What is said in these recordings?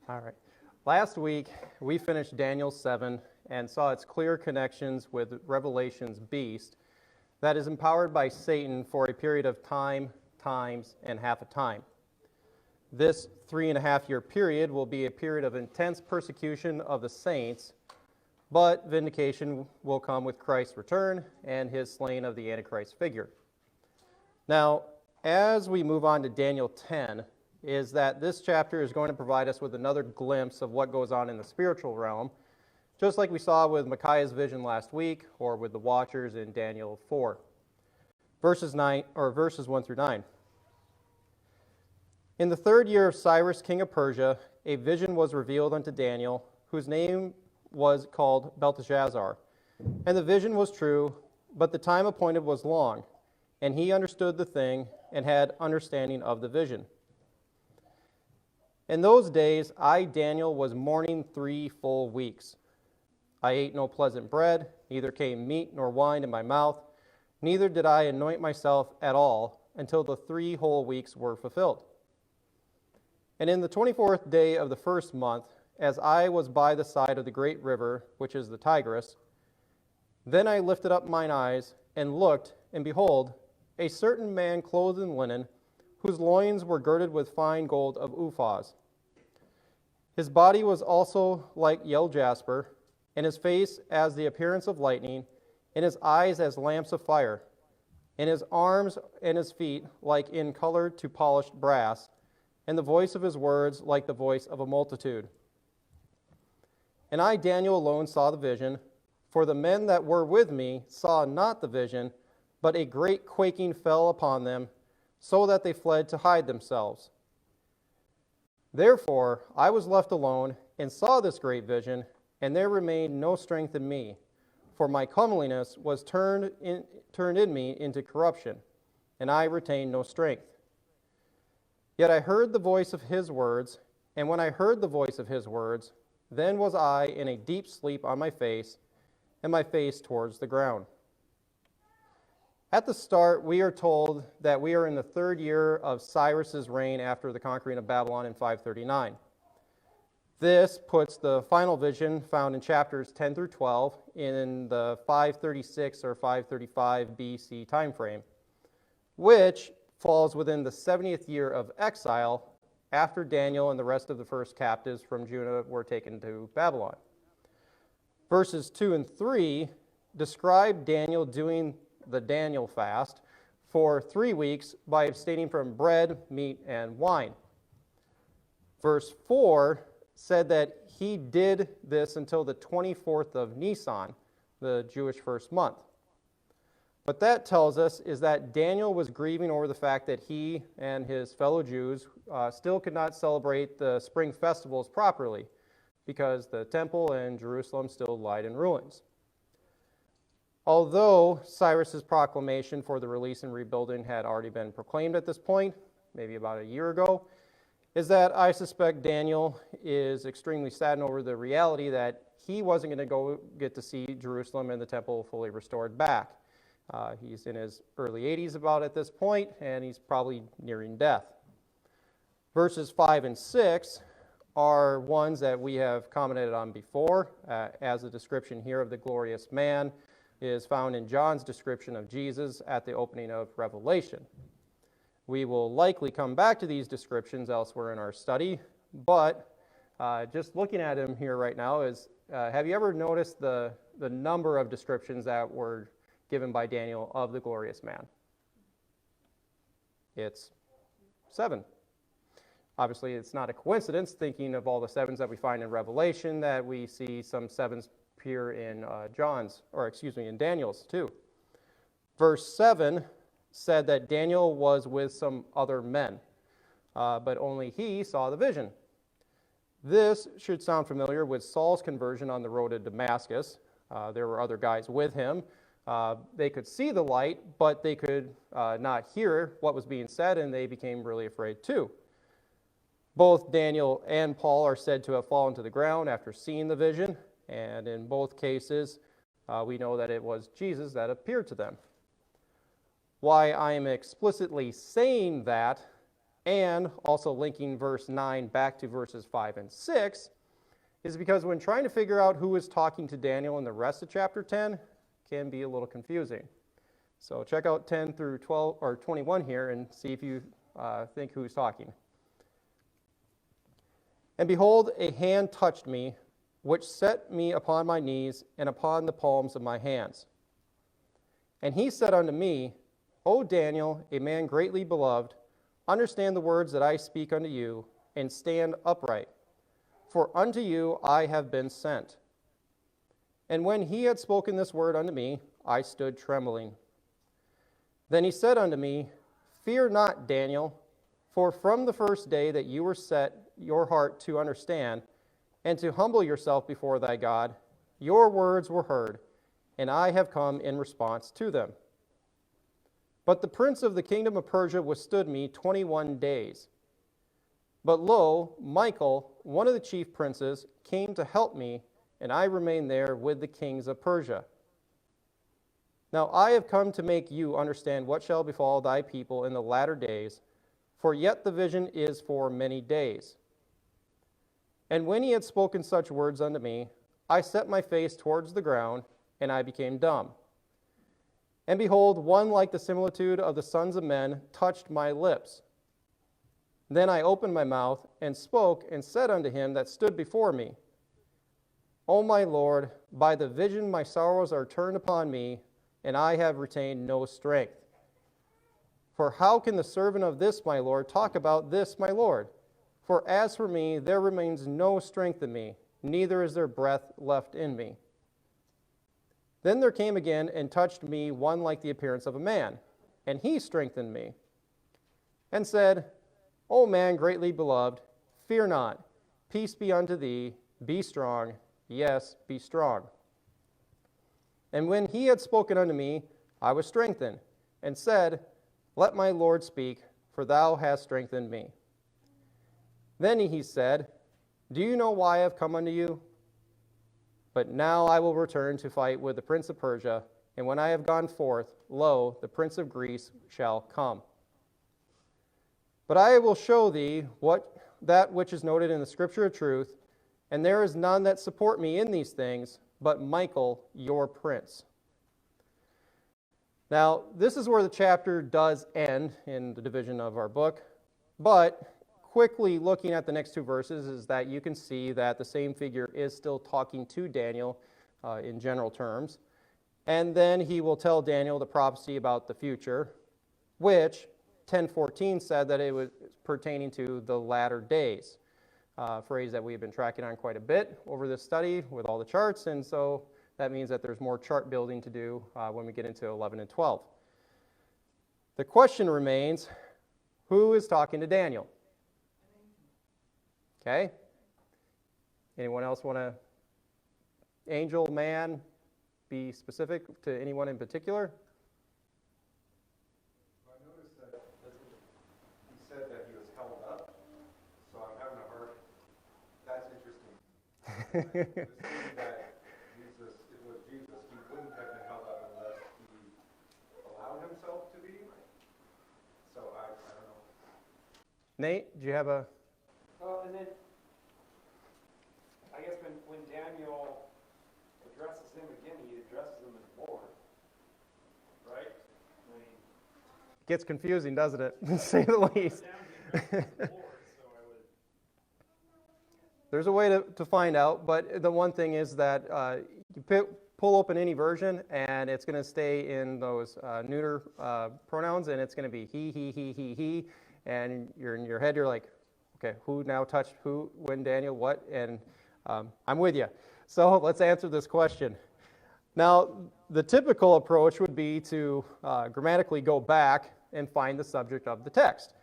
All right. Last week, we finished Daniel 7 and saw its clear connections with Revelation's beast that is empowered by Satan for a period of time, times, and half a time. This 3.5-year period will be a period of intense persecution of the saints, but vindication will come with Christ's return and his slaying of the Antichrist figure. Now, as we move on to Daniel 10, is that this chapter is going to provide us with another glimpse of what goes on in the spiritual realm, just like we saw with Micaiah's vision last week or with the Watchers in Daniel 4. Verses 1 through 9. In the 3rd year of Cyrus, king of Persia, a vision was revealed unto Daniel, whose name was called Belteshazzar. And the vision was true, but the time appointed was long, and he understood the thing and had understanding of the vision. In those days, I, Daniel, was mourning 3 full weeks. I ate no pleasant bread, neither came meat nor wine in my mouth, neither did I anoint myself at all until the 3 whole weeks were fulfilled. And in the 24th day of the 1st month, as I was by the side of the great river, which is the Tigris, then I lifted up mine eyes and looked, and behold, a certain man clothed in linen, whose loins were girded with fine gold of Uphaz. His body was also like yellow jasper, and his face as the appearance of lightning, and his eyes as lamps of fire, and his arms and his feet like in color to polished brass, and the voice of his words like the voice of a multitude. And I, Daniel, alone saw the vision, for the men that were with me saw not the vision, but a great quaking fell upon them, so that they fled to hide themselves. Therefore I was left alone, and saw this great vision, and there remained no strength in me, for my comeliness was turned in me into corruption, and I retained no strength. Yet I heard the voice of his words, and when I heard the voice of his words, then was I in a deep sleep on my face, and my face towards the ground. At the start, we are told that we are in the 3rd year of Cyrus's reign after the conquering of Babylon in 539. This puts the final vision found in chapters 10 through 12 in the 536 or 535 BC time frame, which falls within the 70th year of exile after Daniel and the rest of the first captives from Judah were taken to Babylon. Verses 2 and 3 describe Daniel doing the Daniel fast for 3 weeks by abstaining from bread, meat, and wine. Verse 4 said that he did this until the 24th of Nisan, the Jewish first month. What that tells us is that Daniel was grieving over the fact that he and his fellow Jews still could not celebrate the spring festivals properly because the temple and Jerusalem still lied in ruins. Although Cyrus's proclamation for the release and rebuilding had already been proclaimed at this point, maybe about a year ago, is that I suspect Daniel is extremely saddened over the reality that he wasn't going to go get to see Jerusalem and the temple fully restored back. He's in his early 80s about at this point, and he's probably nearing death. Verses 5 and 6 are ones that we have commented on before, as the description here of the glorious man is found in John's description of Jesus at the opening of Revelation. We will likely come back to these descriptions elsewhere in our study, but just looking at him here right now is, have you ever noticed the number of descriptions that were given by Daniel of the glorious man? It's 7. Obviously, it's not a coincidence, thinking of all the 7s that we find in Revelation, that we see some 7s appear in in Daniel's too. Verse 7 said that Daniel was with some other men, but only he saw the vision. This should sound familiar with Saul's conversion on the road to Damascus. There were other guys with him. They could see the light, but they could not hear what was being said, and they became really afraid too. Both Daniel and Paul are said to have fallen to the ground after seeing the vision, and in both cases, we know that it was Jesus that appeared to them. Why I am explicitly saying that, and also linking verse 9 back to verses 5 and 6, is because when trying to figure out who is talking to Daniel in the rest of chapter 10, it can be a little confusing. So check out 10 through 12 or 21 here and see if you think who's talking. And behold, a hand touched me, which set me upon my knees and upon the palms of my hands. And he said unto me, O Daniel, a man greatly beloved, understand the words that I speak unto you, and stand upright. For unto you I have been sent. And when he had spoken this word unto me, I stood trembling. Then he said unto me, Fear not, Daniel, for from the first day that you were set your heart to understand, and to humble yourself before thy God, your words were heard, and I have come in response to them. But the prince of the kingdom of Persia withstood me 21 days. But lo, Michael, one of the chief princes, came to help me, and I remained there with the kings of Persia. Now I have come to make you understand what shall befall thy people in the latter days, for yet the vision is for many days. And when he had spoken such words unto me, I set my face towards the ground, and I became dumb. And behold, one like the similitude of the sons of men touched my lips. Then I opened my mouth, and spoke, and said unto him that stood before me, O my Lord, by the vision my sorrows are turned upon me, and I have retained no strength. For how can the servant of this my Lord talk about this my Lord? For as for me, there remains no strength in me, neither is there breath left in me. Then there came again and touched me one like the appearance of a man, and he strengthened me, and said, O man greatly beloved, fear not, peace be unto thee, be strong, yes, be strong. And when he had spoken unto me, I was strengthened, and said, Let my Lord speak, for thou hast strengthened me. Then he said, Do you know why I have come unto you? But now I will return to fight with the prince of Persia, and when I have gone forth, lo, the prince of Greece shall come. But I will show thee that which is noted in the scripture of truth, and there is none that support me in these things, but Michael, your prince. Now, this is where the chapter does end in the division of our book, but quickly looking at the next two verses is that you can see that the same figure is still talking to Daniel in general terms. And then he will tell Daniel the prophecy about the future, which 10:14 said that it was pertaining to the latter days, a phrase that we've been tracking on quite a bit over this study with all the charts, and so that means that there's more chart building to do when we get into 11 and 12. The question remains, who is talking to Daniel? Okay. Anyone else want to, angel, man, be specific to anyone in particular? I noticed that he said that he was held up, so I'm having a hard, that's interesting. Assuming that Jesus, it was Jesus, he wouldn't have been held up unless he allowed himself to be. So I don't know. Nate, do you have a... Well, and then, I guess when Daniel addresses him again, he addresses him as Lord, right? I mean, Gets confusing, doesn't it? To say the least. There's a way to find out, but the one thing is that you pull open any version, and it's going to stay in those neuter pronouns, and it's going to be he, and you're in your head, you're like, okay, who now touched who, when, Daniel, what? And I'm with you. So let's answer this question. Now, the typical approach would be to grammatically go back and find the subject of the text,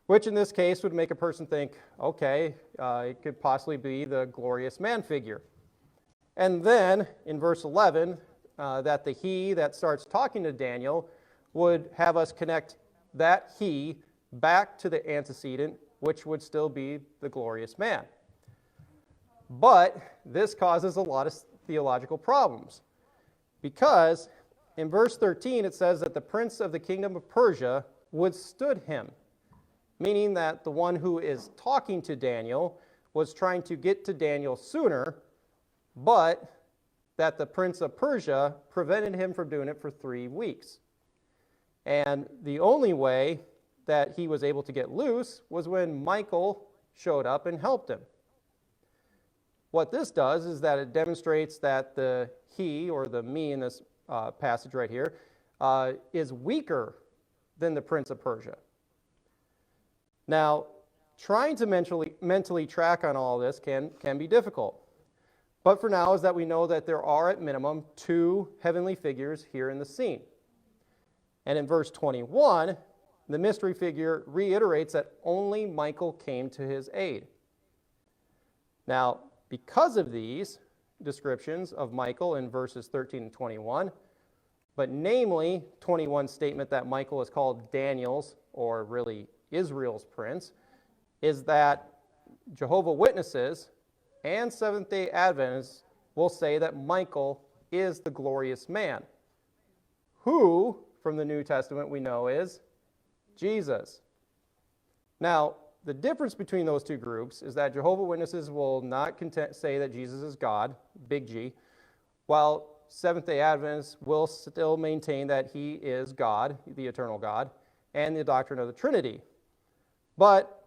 which in this case would make a person think, okay, it could possibly be the glorious man figure. And then in verse 11, that the he that starts talking to Daniel would have us connect that he back to the antecedent, which would still be the glorious man. But this causes a lot of theological problems, because in verse 13, it says that the prince of the kingdom of Persia withstood him, meaning that the one who is talking to Daniel was trying to get to Daniel sooner, but that the prince of Persia prevented him from doing it for 3 weeks. And the only way that he was able to get loose was when Michael showed up and helped him. What this does is that it demonstrates that the he, or the me in this passage right here, is weaker than the prince of Persia. Now, trying to mentally track on all this can be difficult. But for now is that we know that there are at minimum 2 heavenly figures here in the scene. And in verse 21, the mystery figure reiterates that only Michael came to his aid. Now, because of these descriptions of Michael in verses 13 and 21, but namely 21's statement that Michael is called Daniel's, or really Israel's prince, is that Jehovah's Witnesses and Seventh-day Adventists will say that Michael is the glorious man, who, from the New Testament, we know is Jesus. Now, the difference between those 2 groups is that Jehovah's Witnesses will not say that Jesus is God, big G, while Seventh-day Adventists will still maintain that he is God, the eternal God, and the doctrine of the Trinity. But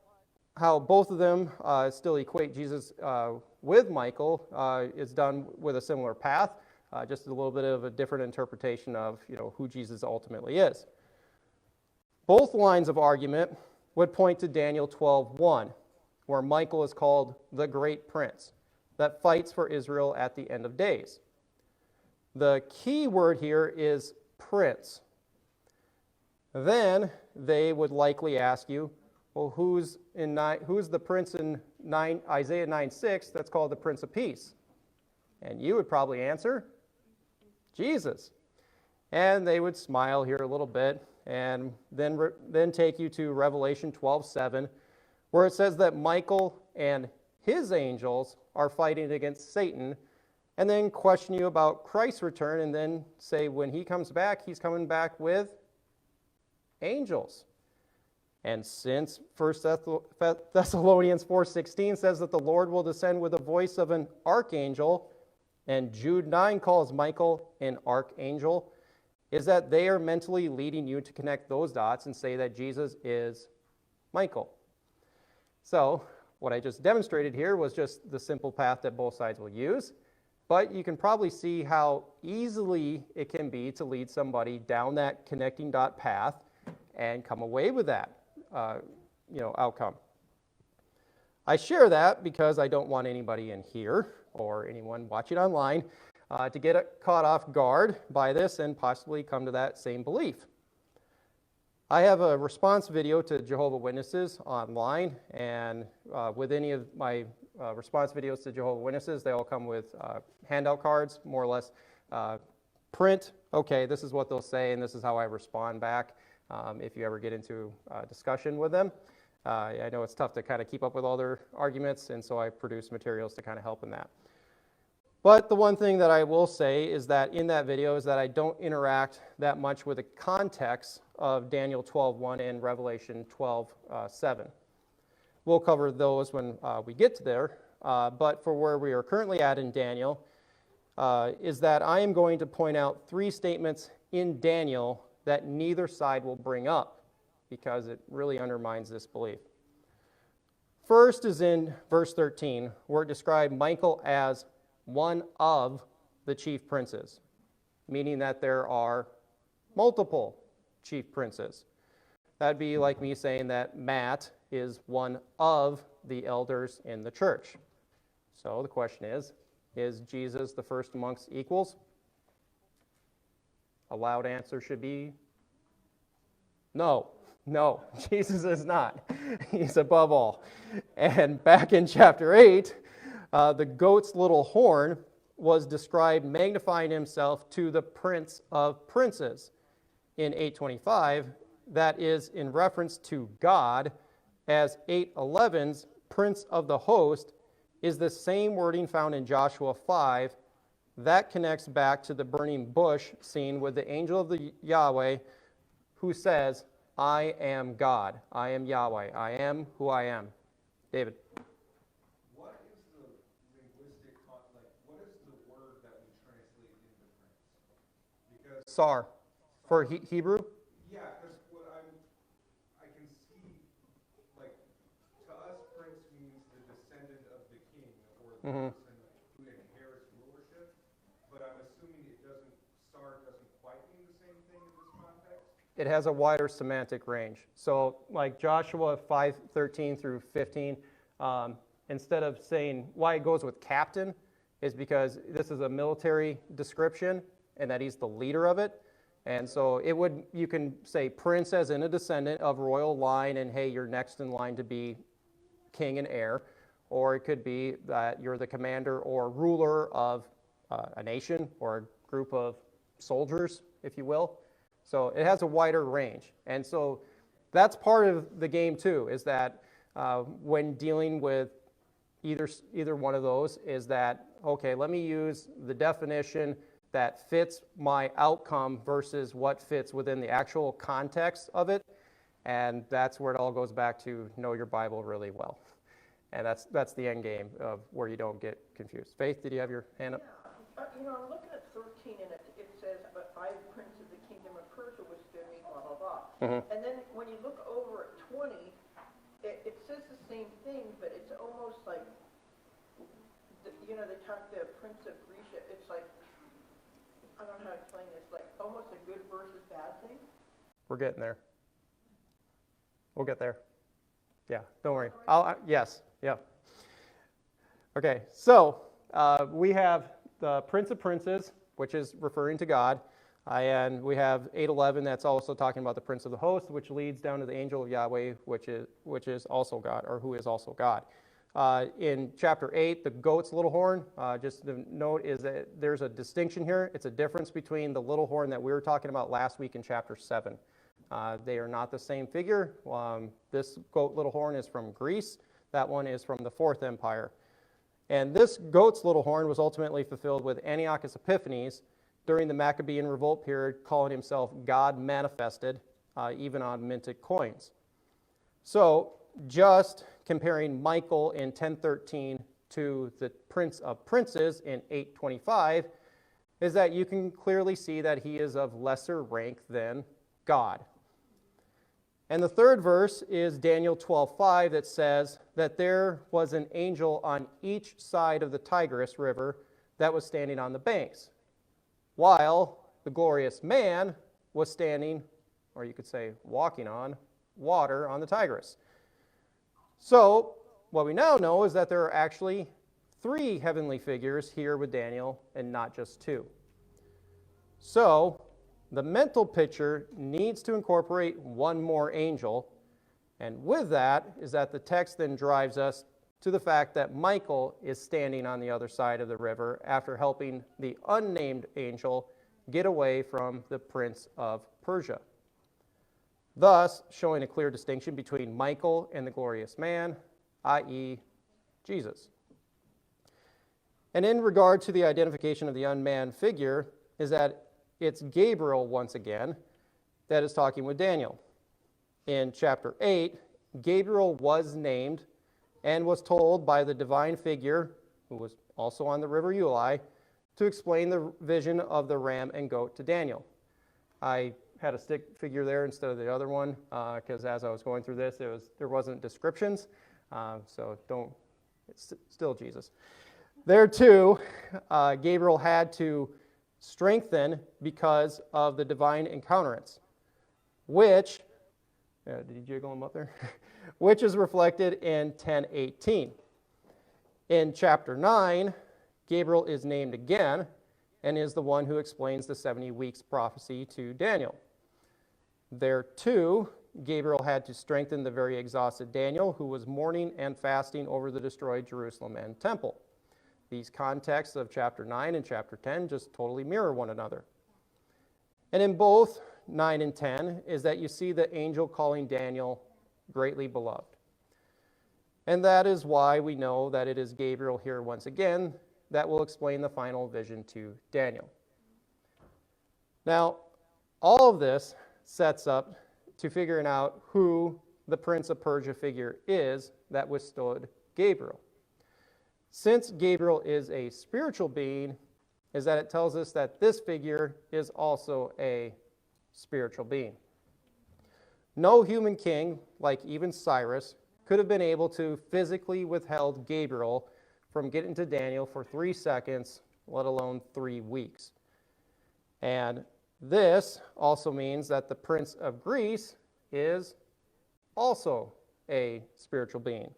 how both of them still equate Jesus with Michael is done with a similar path, just a little bit of a different interpretation of who Jesus ultimately is. Both lines of argument would point to Daniel 12:1, where Michael is called the great prince that fights for Israel at the end of days. The key word here is prince. Then they would likely ask you, well, who's the prince in Isaiah 9:6 that's called the Prince of Peace? And you would probably answer, Jesus. And they would smile here a little bit and then take you to Revelation 12:7, where it says that Michael and his angels are fighting against Satan, and then question you about Christ's return, and then say when he comes back, he's coming back with angels. And since 1 Thessalonians 4:16 says that the Lord will descend with the voice of an archangel, and Jude 9 calls Michael an archangel, is that they are mentally leading you to connect those dots and say that Jesus is Michael. So what I just demonstrated here was just the simple path that both sides will use, but you can probably see how easily it can be to lead somebody down that connecting dot path and come away with that outcome. I share that because I don't want anybody in here or anyone watching online to get caught off guard by this and possibly come to that same belief. I have a response video to Jehovah's Witnesses online, and with any of my response videos to Jehovah's Witnesses, they all come with handout cards, more or less print, okay, this is what they'll say, and this is how I respond back if you ever get into a discussion with them. I know it's tough to kind of keep up with all their arguments, and so I produce materials to kind of help in that. But the one thing that I will say is that in that video is that I don't interact that much with the context of Daniel 12:1 and Revelation 12:7. We'll cover those when we get to there, but for where we are currently at in Daniel is that I am going to point out 3 statements in Daniel that neither side will bring up because it really undermines this belief. First is in verse 13, where it described Michael as one of the chief princes, meaning that there are multiple chief princes. That'd be like me saying that Matt is one of the elders in the church. So the question is Jesus the first amongst equals? A loud answer should be no, Jesus is not. He's above all. And back in chapter 8, the goat's little horn was described magnifying himself to the Prince of Princes. In 8:25, that is in reference to God, as 8:11's Prince of the Host is the same wording found in Joshua 5 that connects back to the burning bush scene with the angel of the Yahweh who says, I am God, I am Yahweh, I am who I am. David. What is the linguistic, what is the word that we translate into prince? Because Sar. For Hebrew? yeah, because I can see, like, to us, prince means the descendant of the king or the person who inherits rulership. But I'm assuming sar doesn't quite mean the same thing in this context. It has a wider semantic range. So like Joshua 5:13 through 15, instead of saying why it goes with captain is because this is a military description and that he's the leader of it. And so you can say prince as in a descendant of royal line and hey, you're next in line to be king and heir. Or it could be that you're the commander or ruler of a nation or a group of soldiers, if you will. So it has a wider range. And so that's part of the game too, is that when dealing with either one of those is that, okay, let me use the definition that fits my outcome versus what fits within the actual context of it. And that's where it all goes back to know your Bible really well. And that's the end game of where you don't get confused. Faith, did you have your hand up? Yeah, I'm looking at 13 and it says, but I, Prince of the Kingdom of Persia, withstood me, blah, blah, blah. Mm-hmm. And then when you look over at 20, it says the same thing, but it's almost like, they talk the Prince of Greece, it's like, I don't know how to explain this, like almost a good versus bad thing. We're getting there. We'll get there. Yeah, don't worry. Yes, yeah. Okay, so we have the Prince of Princes, which is referring to God, and we have 8:11 that's also talking about the Prince of the Host, which leads down to the angel of Yahweh, which is also God, or who is also God. In chapter 8, the goat's little horn, just to note is that there's a distinction here. It's a difference between the little horn that we were talking about last week in chapter 7. They are not the same figure. This goat little horn is from Greece. That one is from the Fourth Empire. And this goat's little horn was ultimately fulfilled with Antiochus Epiphanes during the Maccabean revolt period, calling himself God manifested, even on minted coins. So just comparing Michael in 1013 to the Prince of Princes in 825 is that you can clearly see that he is of lesser rank than God. And the third verse is Daniel 12:5 that says that there was an angel on each side of the Tigris River that was standing on the banks, while the glorious man was standing, or you could say walking on, water on the Tigris. So what we now know is that there are actually 3 heavenly figures here with Daniel and not just 2. So the mental picture needs to incorporate one more angel, and with that is that the text then drives us to the fact that Michael is standing on the other side of the river after helping the unnamed angel get away from the Prince of Persia, thus showing a clear distinction between Michael and the glorious man, i.e. Jesus. And in regard to the identification of the unmanned figure is that it's Gabriel, once again, that is talking with Daniel. In chapter 8, Gabriel was named and was told by the divine figure, who was also on the river Ulai, to explain the vision of the ram and goat to Daniel. I had a stick figure there instead of the other one, because as I was going through this, there wasn't descriptions, so it's still Jesus. There too, Gabriel had to strengthen because of the divine encounterance, which, did you jiggle them up there? Which is reflected in 10:18. In chapter 9, Gabriel is named again and is the one who explains the 70 weeks prophecy to Daniel. There too, Gabriel had to strengthen the very exhausted Daniel, who was mourning and fasting over the destroyed Jerusalem and temple. These contexts of chapter 9 and chapter 10 just totally mirror one another. And in both 9 and 10 is that you see the angel calling Daniel greatly beloved. And that is why we know that it is Gabriel here once again that will explain the final vision to Daniel. Now, all of this sets up to figuring out who the Prince of Persia figure is that withstood Gabriel. Since Gabriel is a spiritual being, is that it tells us that this figure is also a spiritual being. No human king, like even Cyrus, could have been able to physically withhold Gabriel from getting to Daniel for 3 seconds, let alone 3 weeks. And this also means that the Prince of Greece is also a spiritual being.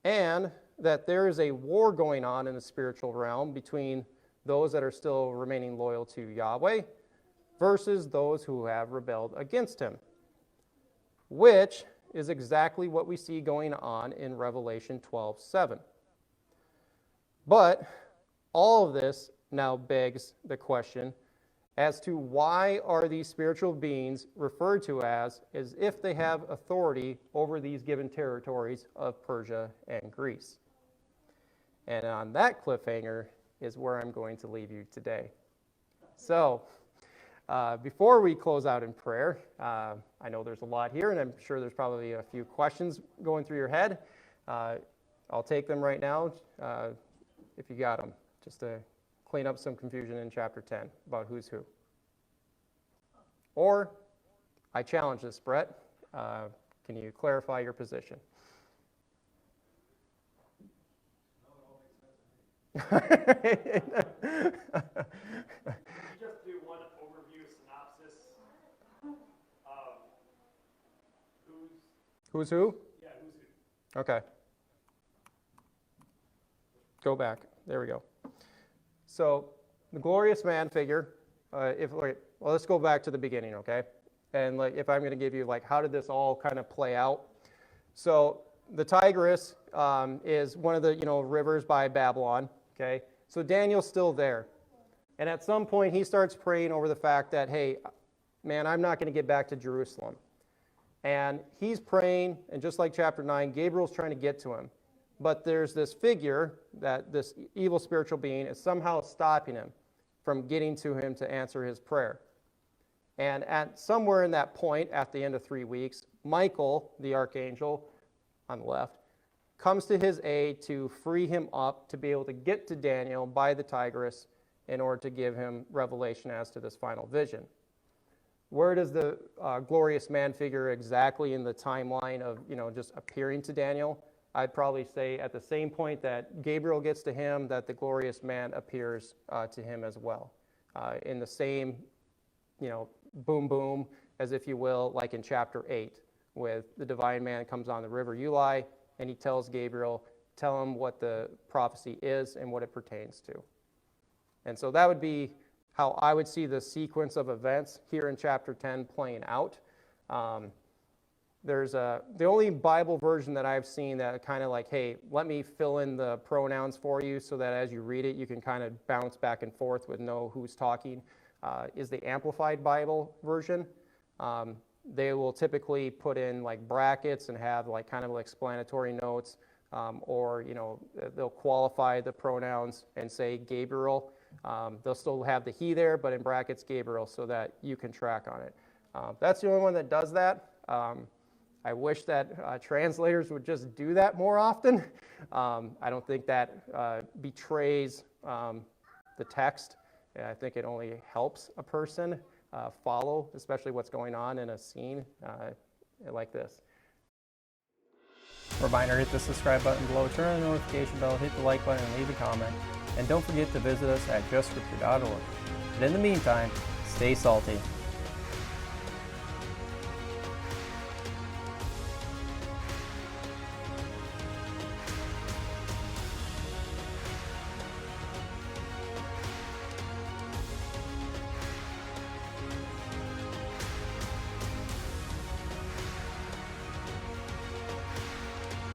And that there is a war going on in the spiritual realm between those that are still remaining loyal to Yahweh versus those who have rebelled against him, which is exactly what we see going on in Revelation 12:7. But all of this now begs the question as to why are these spiritual beings referred to as if they have authority over these given territories of Persia and Greece. And on that cliffhanger is where I'm going to leave you today. So, before we close out in prayer, I know there's a lot here, and I'm sure there's probably a few questions going through your head. I'll take them right now if you got them, just to clean up some confusion in chapter 10 about who's who. Or, I challenge this, Brett. Can you clarify your position? Just do one overview synopsis of Who's who? Yeah, who's who. Okay. Go back. There we go. So, the glorious man figure, let's go back to the beginning, okay? And if I'm going to give you, how did this all kind of play out? So, the Tigris is one of the, rivers by Babylon, okay? So, Daniel's still there. And at some point, he starts praying over the fact that, hey, man, I'm not going to get back to Jerusalem. And he's praying, and just like chapter 9, Gabriel's trying to get to him. But there's this figure, that this evil spiritual being is somehow stopping him from getting to him to answer his prayer. And at somewhere in that point, at the end of 3 weeks, Michael, the archangel on the left, comes to his aid to free him up to be able to get to Daniel by the Tigris in order to give him revelation as to this final vision. Where does the glorious man figure exactly in the timeline of, just appearing to Daniel? I'd probably say at the same point that Gabriel gets to him, that the glorious man appears to him as well. In the same, boom, boom, as if you will, like in chapter 8, with the divine man comes on the river Ulai, and he tells Gabriel, tell him what the prophecy is and what it pertains to. And so that would be how I would see the sequence of events here in chapter 10 playing out. There's the only Bible version that I've seen that kind of hey, let me fill in the pronouns for you so that as you read it, you can kind of bounce back and forth with know who's talking, is the Amplified Bible version. They will typically put in brackets and have kind of explanatory notes, or they'll qualify the pronouns and say Gabriel. They'll still have the he there, but in brackets Gabriel, so that you can track on it. That's the only one that does that. I wish that translators would just do that more often. I don't think that betrays the text. I think it only helps a person follow, especially what's going on in a scene like this. Reminder, hit the subscribe button below, turn on the notification bell, hit the like button, and leave a comment. And don't forget to visit us at justscripture.org. And in the meantime, stay salty.